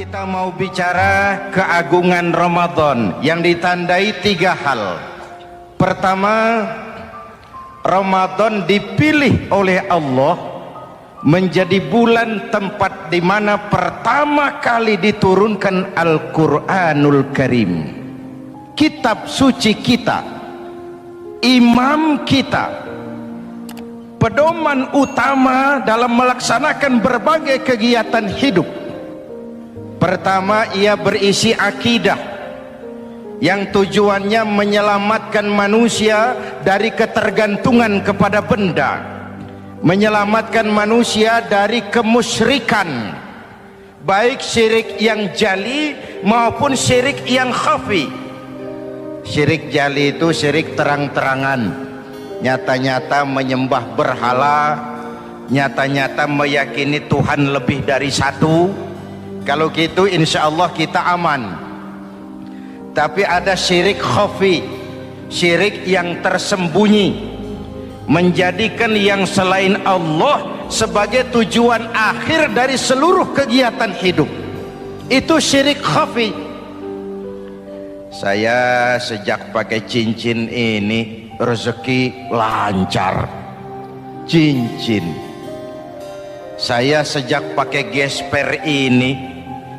Kita mau bicara keagungan Ramadan yang ditandai 3 hal. Pertama, Ramadan dipilih oleh Allah menjadi bulan tempat di mana pertama kali diturunkan Al-Quranul Karim, kitab suci kita, imam kita, pedoman utama dalam melaksanakan berbagai kegiatan hidup. Pertama, ia berisi akidah yang tujuannya menyelamatkan manusia dari ketergantungan kepada benda, menyelamatkan manusia dari kemusyrikan, baik syirik yang jali maupun syirik yang khafi. Syirik jali itu syirik terang-terangan, nyata-nyata menyembah berhala, nyata-nyata meyakini Tuhan lebih dari satu. Kalau gitu insya Allah kita aman. Tapi ada syirik khafi, syirik yang tersembunyi, menjadikan yang selain Allah sebagai tujuan akhir dari seluruh kegiatan hidup. Itu syirik khafi. Saya sejak pakai cincin ini rezeki lancar. Cincin. Saya sejak pakai gesper ini,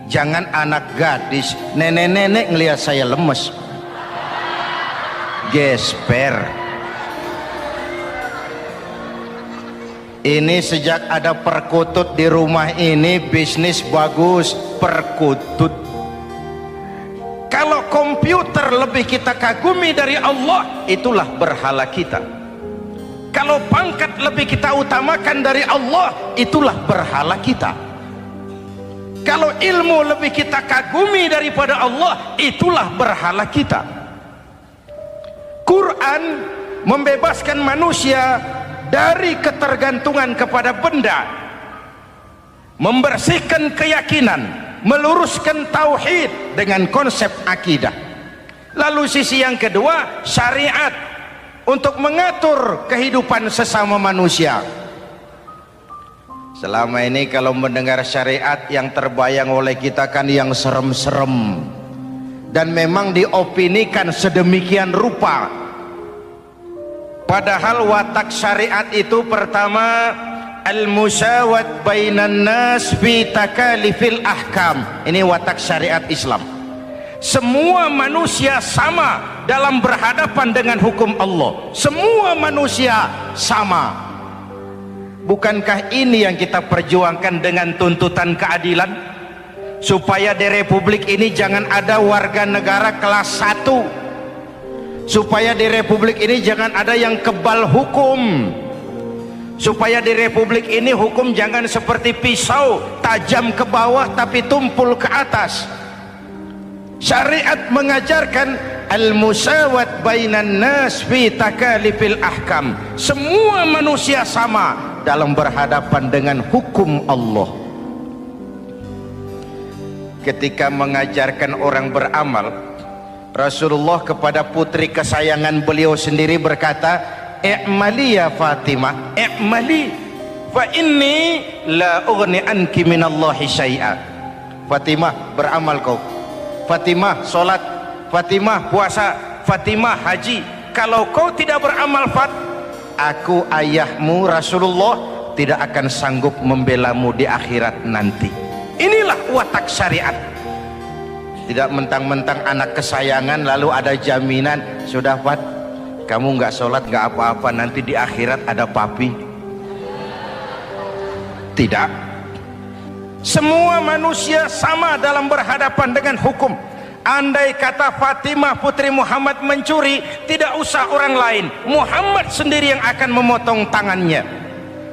jangan anak gadis, nenek-nenek ngelihat saya lemes. Gesper. Ini sejak ada perkutut di rumah ini, bisnis bagus. Perkutut. Kalau komputer lebih kita kagumi dari Allah, itulah berhala kita. Kalau pangkat lebih kita utamakan dari Allah, itulah berhala kita. Kalau ilmu lebih kita kagumi daripada Allah, itulah berhala kita. Quran membebaskan manusia dari ketergantungan kepada benda, membersihkan keyakinan, meluruskan tauhid dengan konsep akidah. Lalu sisi yang kedua, syariat untuk mengatur kehidupan sesama manusia. Selama ini kalau mendengar syariat yang terbayang oleh kita kan yang serem-serem, dan memang diopinikan sedemikian rupa. Padahal watak syariat itu pertama, al-musawat bainan nas fi takalifil ahkam. Ini watak syariat Islam. Semua manusia sama dalam berhadapan dengan hukum Allah. Semua manusia sama. Bukankah ini yang kita perjuangkan dengan tuntutan keadilan? Supaya di republik ini jangan ada warga negara kelas 1. Supaya di republik ini jangan ada yang kebal hukum. Supaya di republik ini hukum jangan seperti pisau, tajam ke bawah tapi tumpul ke atas. Syariat mengajarkan al-musawat bainan nas fi takalifil ahkam. Semua manusia sama dalam berhadapan dengan hukum Allah. Ketika mengajarkan orang beramal, Rasulullah kepada putri kesayangan beliau sendiri berkata, "I'mali ya Fatimah, i'mali fa inni la ughni anki minallahi syai'a." Fatimah, beramal kau. Fatimah sholat, Fatimah puasa, Fatimah haji. Kalau kau tidak beramal, aku ayahmu Rasulullah tidak akan sanggup membelamu di akhirat nanti. Inilah watak syariat. Tidak mentang-mentang anak kesayangan lalu ada jaminan, sudah Fat, kamu nggak sholat nggak apa-apa, nanti di akhirat ada papi. Tidak. Semua manusia sama dalam berhadapan dengan hukum. Andai kata Fatimah putri Muhammad mencuri, tidak usah orang lain, Muhammad sendiri yang akan memotong tangannya.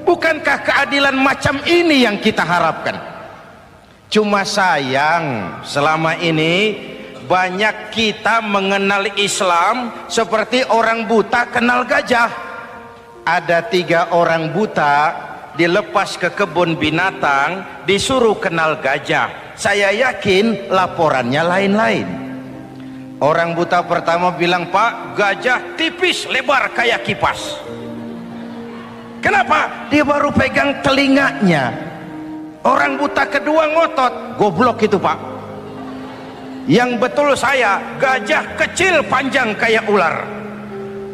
Bukankah keadilan macam ini yang kita harapkan? Cuma sayang, selama ini banyak kita mengenal Islam seperti orang buta kenal gajah. Ada 3 orang buta dilepas ke kebun binatang, disuruh kenal gajah. Saya yakin laporannya lain-lain. Orang buta pertama bilang, "Pak, gajah tipis lebar kayak kipas." Kenapa? Dia baru pegang telinganya. Orang buta kedua ngotot, goblok itu Pak. Yang betul saya, gajah kecil panjang kayak ular.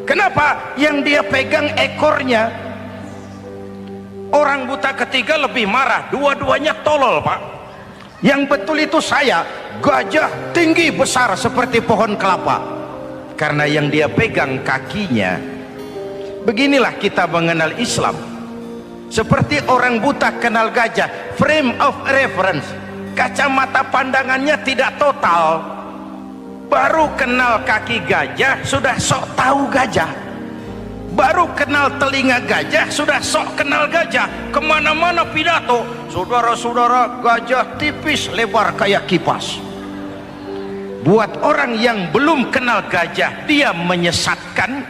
Kenapa? Yang dia pegang ekornya. Orang buta ketiga lebih marah, dua-duanya tolol Pak. Yang betul itu saya, gajah tinggi besar seperti pohon kelapa, karena yang dia pegang kakinya. Beginilah kita mengenal Islam. Seperti orang buta kenal gajah, frame of reference, kacamata pandangannya tidak total. Baru kenal kaki gajah sudah sok tahu gajah, baru kenal telinga gajah sudah sok kenal gajah. Kemana-mana pidato, saudara-saudara, gajah tipis lebar kayak kipas. Buat orang yang belum kenal gajah, dia menyesatkan.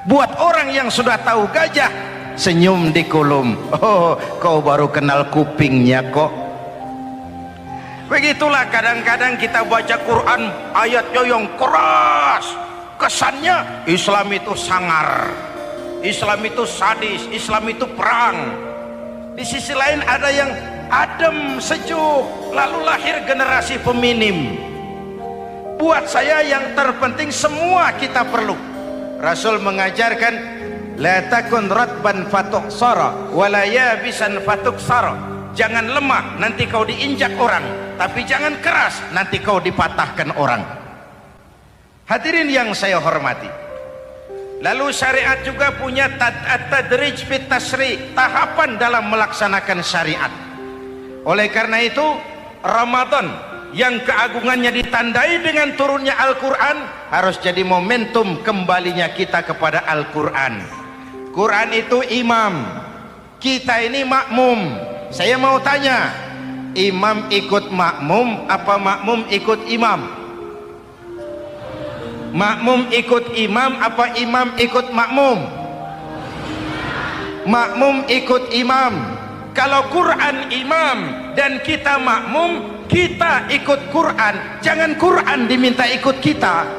Buat orang yang sudah tahu gajah, senyum di kolom. Oh, kau baru kenal kupingnya kok. Begitulah kadang-kadang kita baca Quran, ayatnya yang keras, kesannya Islam itu sangar, Islam itu sadis, Islam itu perang. Di sisi lain ada yang adem, sejuk, lalu lahir generasi feminim. Buat saya yang terpenting semua kita perlu. Rasul mengajarkan, la takun ratban fatuksara wala yabisan fatuksara. Jangan lemah, nanti kau diinjak orang, tapi jangan keras, nanti kau dipatahkan orang. Hadirin yang saya hormati, lalu syariat juga punya at-tadrij fit tasri', tahapan dalam melaksanakan syariat. Oleh karena itu, Ramadan yang keagungannya ditandai dengan turunnya Al-Quran harus jadi momentum kembalinya kita kepada Al-Quran. Quran itu imam, kita ini makmum. Saya mau tanya, imam ikut makmum apa makmum ikut imam? Makmum ikut imam apa imam ikut makmum? Makmum ikut imam. Kalau Quran imam dan kita makmum, kita ikut Quran, jangan Quran diminta ikut kita.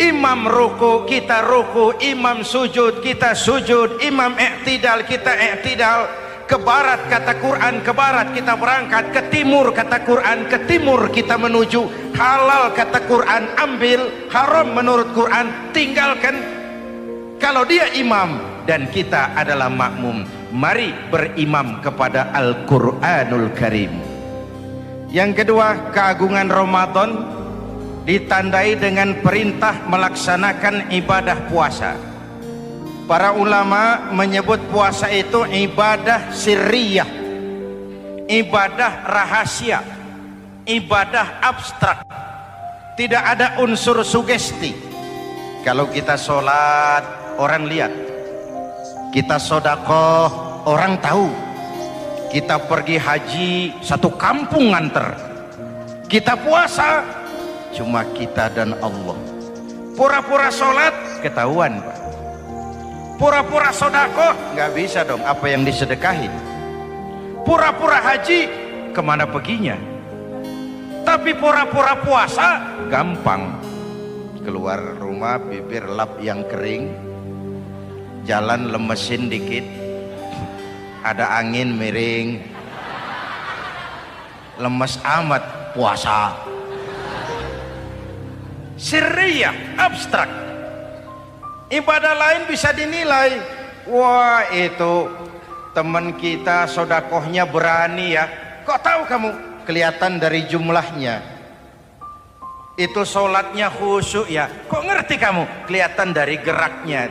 Imam ruku, kita ruku. Imam sujud, kita sujud. Imam i'tidal, kita i'tidal. Ke barat kata Quran, ke barat kita berangkat. Ke timur kata Quran, ke timur kita menuju. Halal kata Quran, ambil. Haram menurut Quran, tinggalkan. Kalau dia imam dan kita adalah makmum, mari berimam kepada Al-Quranul Karim. Yang kedua, keagungan Ramadan ditandai dengan perintah melaksanakan ibadah puasa. Para ulama menyebut puasa itu ibadah sirriyah, ibadah rahasia, ibadah abstrak, tidak ada unsur sugesti. Kalau kita sholat, orang lihat. Kita sodakoh, orang tahu. Kita pergi haji, satu kampung nganter. Kita puasa, cuma kita dan Allah. Pura-pura sholat, ketahuan Pak. Pura-pura sodakoh, nggak bisa dong, apa yang disedekahin. Pura-pura haji, kemana perginya? Tapi pura-pura puasa, gampang. Keluar rumah, bibir lap yang kering, jalan lemesin dikit, ada angin miring, lemes amat puasa. Sirriyah, abstrak. Ibadah lain bisa dinilai, wah itu teman kita sodakohnya berani ya. Kok tahu kamu? Kelihatan dari jumlahnya. Itu sholatnya khusyuk ya. Kok ngerti kamu? Kelihatan dari geraknya.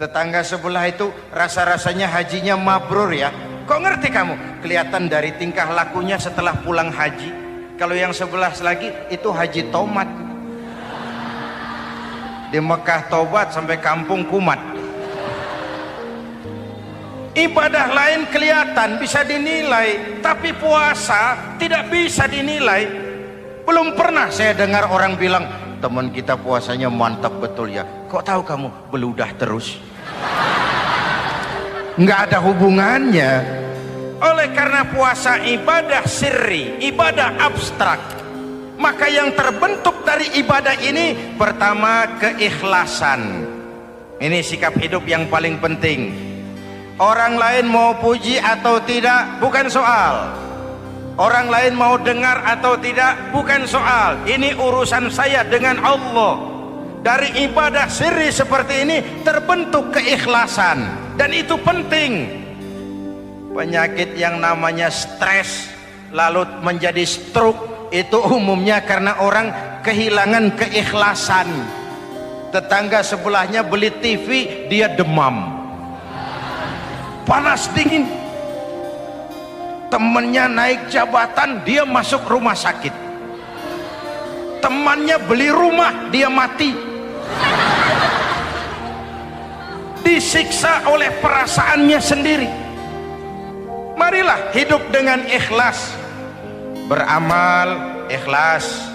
Tetangga sebelah itu rasa-rasanya hajinya mabrur ya. Kok ngerti kamu? Kelihatan dari tingkah lakunya setelah pulang haji. Kalau yang sebelah lagi itu haji tomat. Di Mekah tobat sampai kampung kumat. Ibadah lain kelihatan bisa dinilai, tapi puasa tidak bisa dinilai. Belum pernah saya dengar orang bilang, teman kita puasanya mantap betul ya. Kok tahu kamu? Beludah terus. Nggak ada hubungannya. Oleh karena puasa ibadah sirri, ibadah abstrak, maka yang terbentuk dari ibadah ini pertama keikhlasan. Ini sikap hidup yang paling penting. Orang lain mau puji atau tidak bukan soal. Orang lain mau dengar atau tidak bukan soal. Ini urusan saya dengan Allah. Dari ibadah sirri seperti ini terbentuk keikhlasan, dan itu penting. Penyakit yang namanya stres lalu menjadi stroke itu umumnya karena orang kehilangan keikhlasan. Tetangga sebelahnya beli TV, dia demam, panas dingin. Temannya naik jabatan, dia masuk rumah sakit. Temannya beli rumah, dia mati. Disiksa oleh perasaannya sendiri. Marilah hidup dengan ikhlas, beramal ikhlas.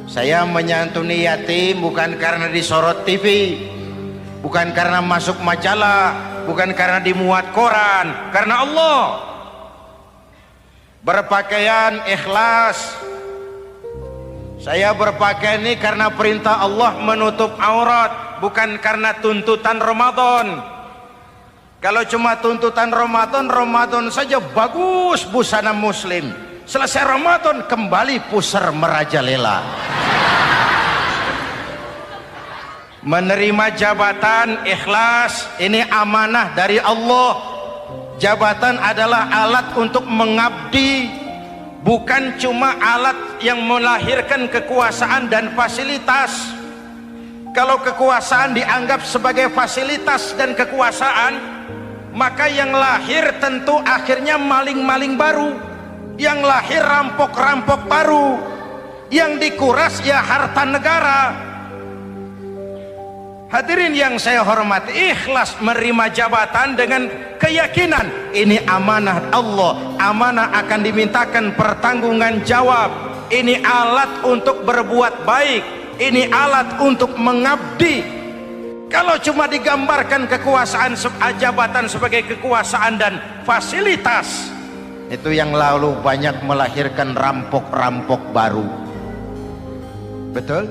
Saya menyantuni yatim bukan karena disorot TV, bukan karena masuk majalah, bukan karena dimuat koran, karena Allah. Berpakaian ikhlas. Saya berpakaian ini karena perintah Allah menutup aurat, bukan karena tuntutan Ramadan. Kalau cuma tuntutan Ramadan, Ramadan saja bagus busana muslim. Selesai Ramadan kembali pusar merajalela. Menerima jabatan ikhlas, ini amanah dari Allah. Jabatan adalah alat untuk mengabdi, bukan cuma alat yang melahirkan kekuasaan dan fasilitas. Kalau kekuasaan dianggap sebagai fasilitas dan kekuasaan, maka yang lahir tentu akhirnya maling-maling baru, yang lahir rampok-rampok baru, yang dikuras ya harta negara. Hadirin yang saya hormati, ikhlas menerima jabatan dengan keyakinan ini amanah Allah, amanah akan dimintakan pertanggungan jawab. Ini alat untuk berbuat baik, ini alat untuk mengabdi. Kalau cuma digambarkan kekuasaan jabatan sebagai kekuasaan dan fasilitas, itu yang lalu banyak melahirkan rampok-rampok baru. Betul?